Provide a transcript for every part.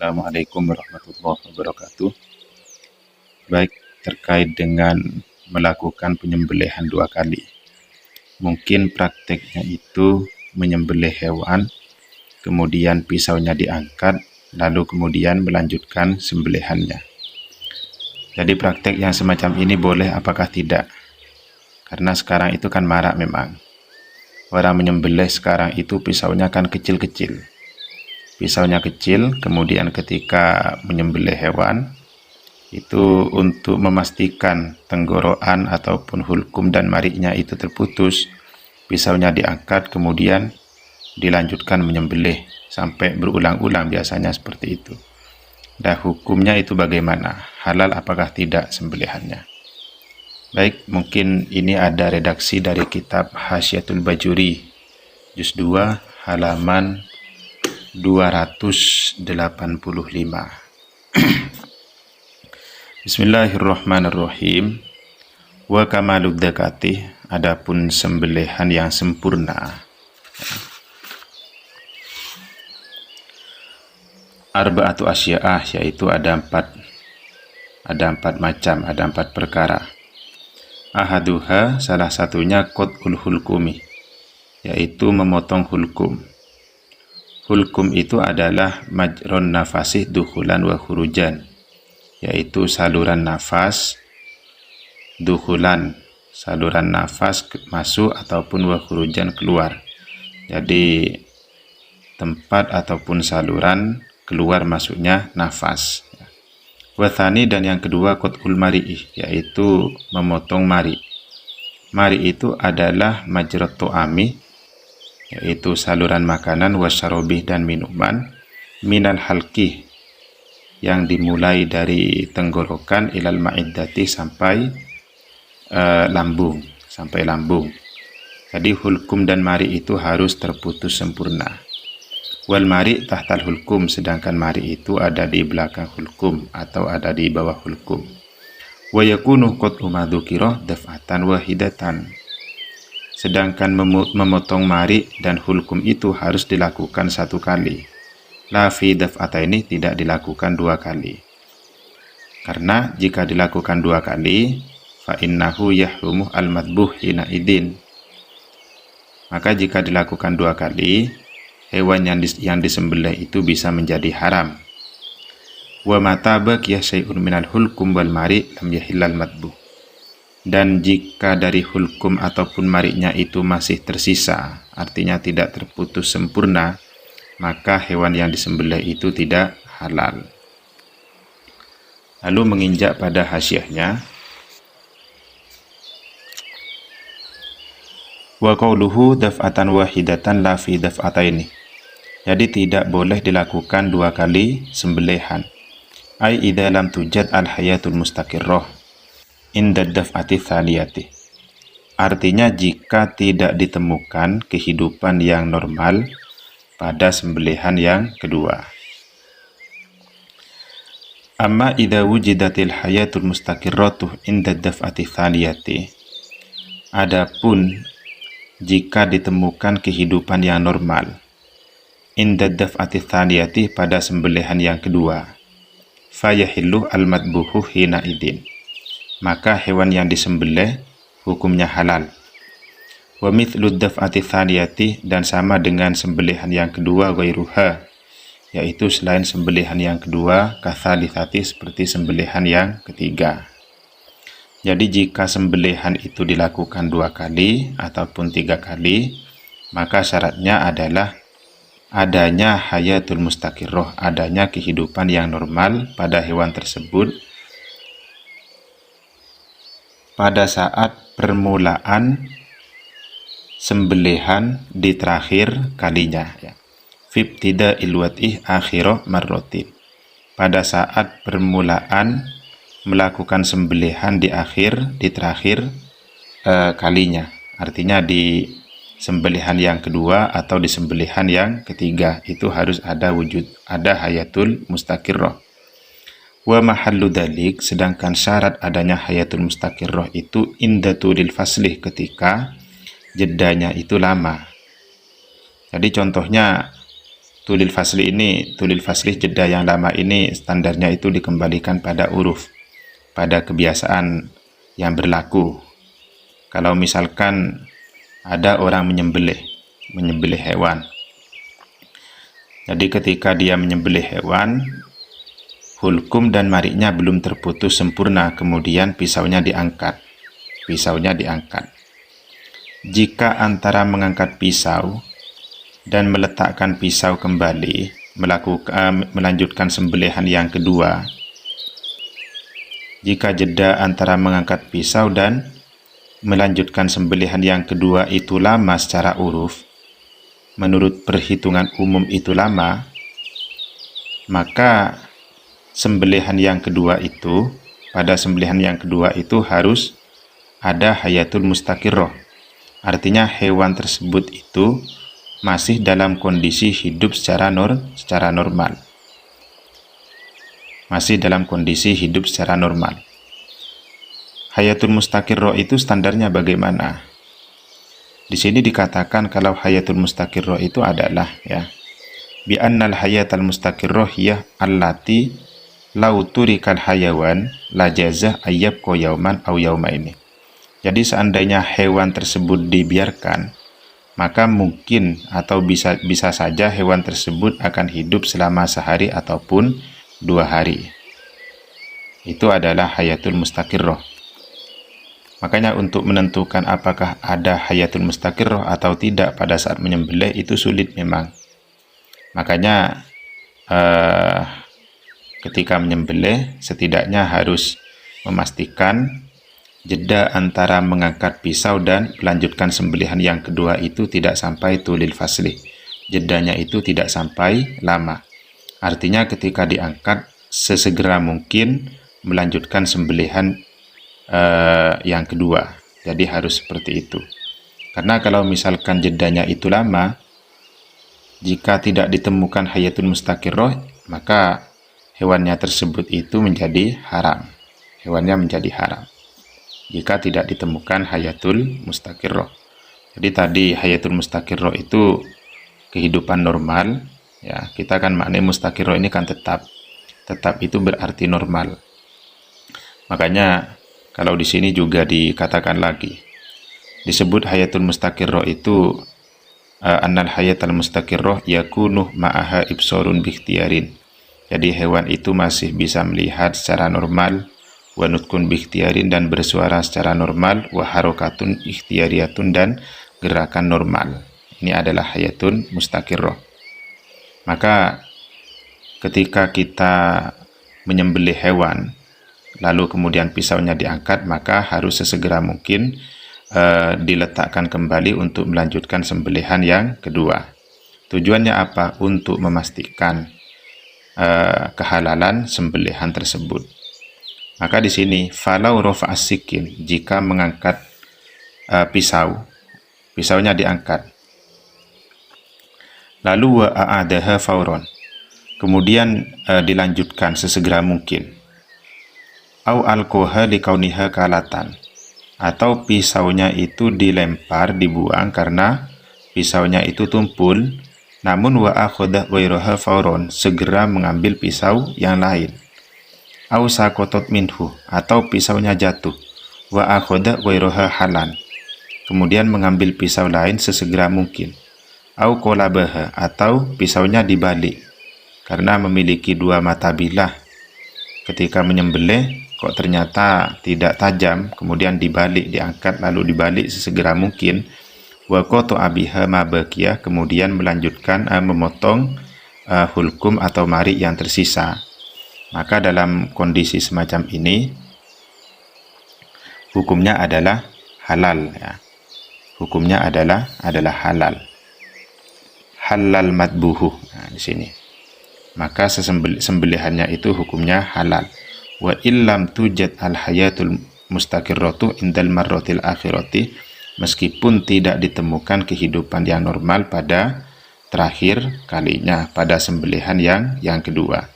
Assalamualaikum warahmatullahi wabarakatuh. Baik, terkait dengan melakukan penyembelihan 2 kali. Mungkin prakteknya itu menyembelih hewan, kemudian pisaunya diangkat, lalu kemudian melanjutkan sembelihannya. Jadi praktek yang semacam ini boleh apakah tidak? Karena sekarang itu kan marak memang. Orang menyembelih sekarang itu pisaunya kan kecil-kecil. Pisaunya kecil, kemudian ketika menyembelih hewan, itu untuk memastikan tenggorokan ataupun hulkum dan mariknya itu terputus, pisaunya diangkat kemudian dilanjutkan menyembelih sampai berulang-ulang, biasanya seperti itu. Dan hukumnya itu bagaimana? Halal apakah tidak sembelihannya? Baik, mungkin ini ada redaksi dari kitab Hasyiatul Bajuri juz 2 halaman 285. Bismillahirrahmanirrahim. Wa kamalud dzakati, adapun sembelihan yang sempurna. Arba'atu asya'ah, yaitu ada empat macam, ada 4 perkara. Ahaduha, salah satunya qat'ul hulkumi, yaitu memotong hulkum. Hulkum itu adalah majron nafasih dukhulan wa khurujan, yaitu saluran nafas, dukhulan, saluran nafas masuk ataupun wa khurujan keluar. Jadi tempat ataupun saluran keluar masuknya nafas. Wathani, dan yang kedua qat'ul mari'i, yaitu memotong mari. Mari itu adalah majrat tu'ami, yaitu saluran makanan, wasyarobih, dan minuman, minal halki, yang dimulai dari tenggorokan, ilal ma'iddati, sampai lambung. Jadi hulkum dan mari itu harus terputus sempurna. Wal mari tahtal hulkum, sedangkan mari itu ada di belakang hulkum atau ada di bawah hulkum. Wa yakunu qat'u madzukira daf'atan wahidatan, sedangkan memotong mari dan hulkum itu harus dilakukan 1 kali. La fi daf'ataini, tidak dilakukan 2 kali. Karena jika dilakukan 2 kali, fa innahu yahrumu al-madbuh hina idin. Maka jika dilakukan 2 kali, hewan yang disembelih itu bisa menjadi haram. Wa mata baqiya syai'un minal hulkum wal mari lam yahillal madbuh. Dan jika dari hulkum ataupun mariknya itu masih tersisa, artinya tidak terputus sempurna, maka hewan yang disembelih itu tidak halal. Lalu menginjak pada hasyiahnya, wa qauluhu daf'atan wahidatan la fi daf'ataini. Jadi tidak boleh dilakukan 2 kali sembelihan. Ai idza lam tujad al hayatul mustaqirrah inda daf'ati thaliyati. Artinya jika tidak ditemukan kehidupan yang normal pada sembelihan yang kedua. Amma idza wujidatil hayatul mustaqirratu inda daf'ati thaliyati. Adapun jika ditemukan kehidupan yang normal inda daf'ati thaliyati, pada sembelihan yang kedua, fayahillu al-madbuhu hina idin, maka hewan yang disembelih hukumnya halal. Wa mithlu daf'ati thaniyati, dan sama dengan sembelihan yang kedua, ghairuha, yaitu selain sembelihan yang kedua, kathalithati, seperti sembelihan yang ketiga. Jadi jika sembelihan itu dilakukan 2 kali ataupun 3 kali, maka syaratnya adalah adanya hayatul mustaqirroh, adanya kehidupan yang normal pada hewan tersebut pada saat permulaan sembelihan di terakhir kalinya, ya. Fibtida ilwatih akhirah marrotin, pada saat permulaan melakukan sembelihan di terakhir kalinya, artinya di sembelihan yang kedua atau di sembelihan yang ketiga, itu harus ada hayatul mustaqirrah. Wa mahallu dalik, sedangkan syarat adanya hayatul mustaqirrah itu indatulil faslih, ketika jedanya itu lama. Jadi contohnya tulil fasli jeda yang lama ini standarnya itu dikembalikan pada uruf, pada kebiasaan yang berlaku. Kalau misalkan ada orang menyembelih hewan, jadi ketika dia menyembelih hewan, hulkum dan mariknya belum terputus sempurna, kemudian pisaunya diangkat. Jika antara mengangkat pisau dan meletakkan pisau kembali, melanjutkan sembelihan yang kedua, jika jeda antara mengangkat pisau dan melanjutkan sembelihan yang kedua itu lama secara uruf, menurut perhitungan umum itu lama, maka pada sembelihan yang kedua itu harus ada hayatul mustaqirroh. Artinya hewan tersebut itu masih dalam kondisi hidup secara normal. Hayatul mustaqirroh itu standarnya bagaimana? Di sini dikatakan kalau hayatul mustaqirroh itu adalah bi annal hayatal mustaqirroh hiya allati law turikal hayawan la jazah ayyabqa yauman aw yaumaini. Jadi seandainya hewan tersebut dibiarkan, maka mungkin atau bisa saja hewan tersebut akan hidup selama sehari ataupun 2 hari. Itu adalah hayatul mustaqirroh. Makanya untuk menentukan apakah ada hayatul mustaqirroh atau tidak pada saat menyembelih itu sulit memang. Makanya ketika menyembelih setidaknya harus memastikan jeda antara mengangkat pisau dan melanjutkan sembelihan yang kedua itu tidak sampai tulil fasli. Jedanya itu tidak sampai lama. Artinya ketika diangkat sesegera mungkin melanjutkan sembelihan yang kedua. Jadi harus seperti itu. Karena kalau misalkan jedanya itu lama, jika tidak ditemukan hayatul mustaqirroh, maka hewannya tersebut itu menjadi haram. Jika tidak ditemukan hayatul mustaqirroh. Jadi tadi hayatul mustaqirroh itu kehidupan normal, ya. Kita kan maknanya mustaqirroh ini kan tetap itu berarti normal. Makanya kalau di sini juga dikatakan lagi, disebut hayatul mustaqirroh itu annal hayatul mustaqirroh yakunu ma'aha ibsorun bikhtiyarin. Jadi hewan itu masih bisa melihat secara normal, wa nutkun bikhtiyarin dan bersuara secara normal, wa harokatun ikhtiyariyatun dan gerakan normal. Ini adalah hayatul mustaqirroh. Maka ketika kita menyembelih hewan, lalu kemudian pisaunya diangkat, maka harus sesegera mungkin diletakkan kembali untuk melanjutkan sembelihan yang kedua. Tujuannya apa? Untuk memastikan kehalalan sembelihan tersebut. Maka di sini falau rafa'as sikin, jika mengangkat pisaunya diangkat, lalu wa a'adaha fauron, kemudian dilanjutkan sesegera mungkin, au alkoha likauniha kalatan, atau pisaunya itu dilempar, dibuang karena pisaunya itu tumpul, namun wa akhodah wairaha fauron, segera mengambil pisau yang lain, au sakotot minhu, atau pisaunya jatuh, wa akhodah wairaha halan, kemudian mengambil pisau lain sesegera mungkin, au kolabaha, atau pisaunya dibalik karena memiliki 2 mata bilah. Ketika menyembelih kok ternyata tidak tajam, kemudian dibalik, diangkat lalu dibalik sesegera mungkin, wa qatu abiha mabakia, kemudian melanjutkan memotong hulkum atau mari yang tersisa. Maka dalam kondisi semacam ini hukumnya adalah halal, ya. Hukumnya adalah halal. Halal matbuhu. Nah, di sini. Maka sembelihannya itu hukumnya halal. Wa illam tujad al hayatul mustaqirratu indal marratil akhirati, meskipun tidak ditemukan kehidupan yang normal pada terakhir kalinya, pada sembelihan yang kedua.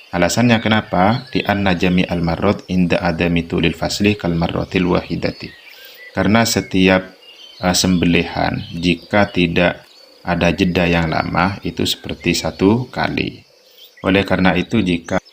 Alasannya kenapa? Di anna jami al marrat inda adami tulil fasli kal marratil wahidati. Karena setiap sembelihan jika tidak ada jeda yang lama itu seperti 1 kali. Oleh karena itu jika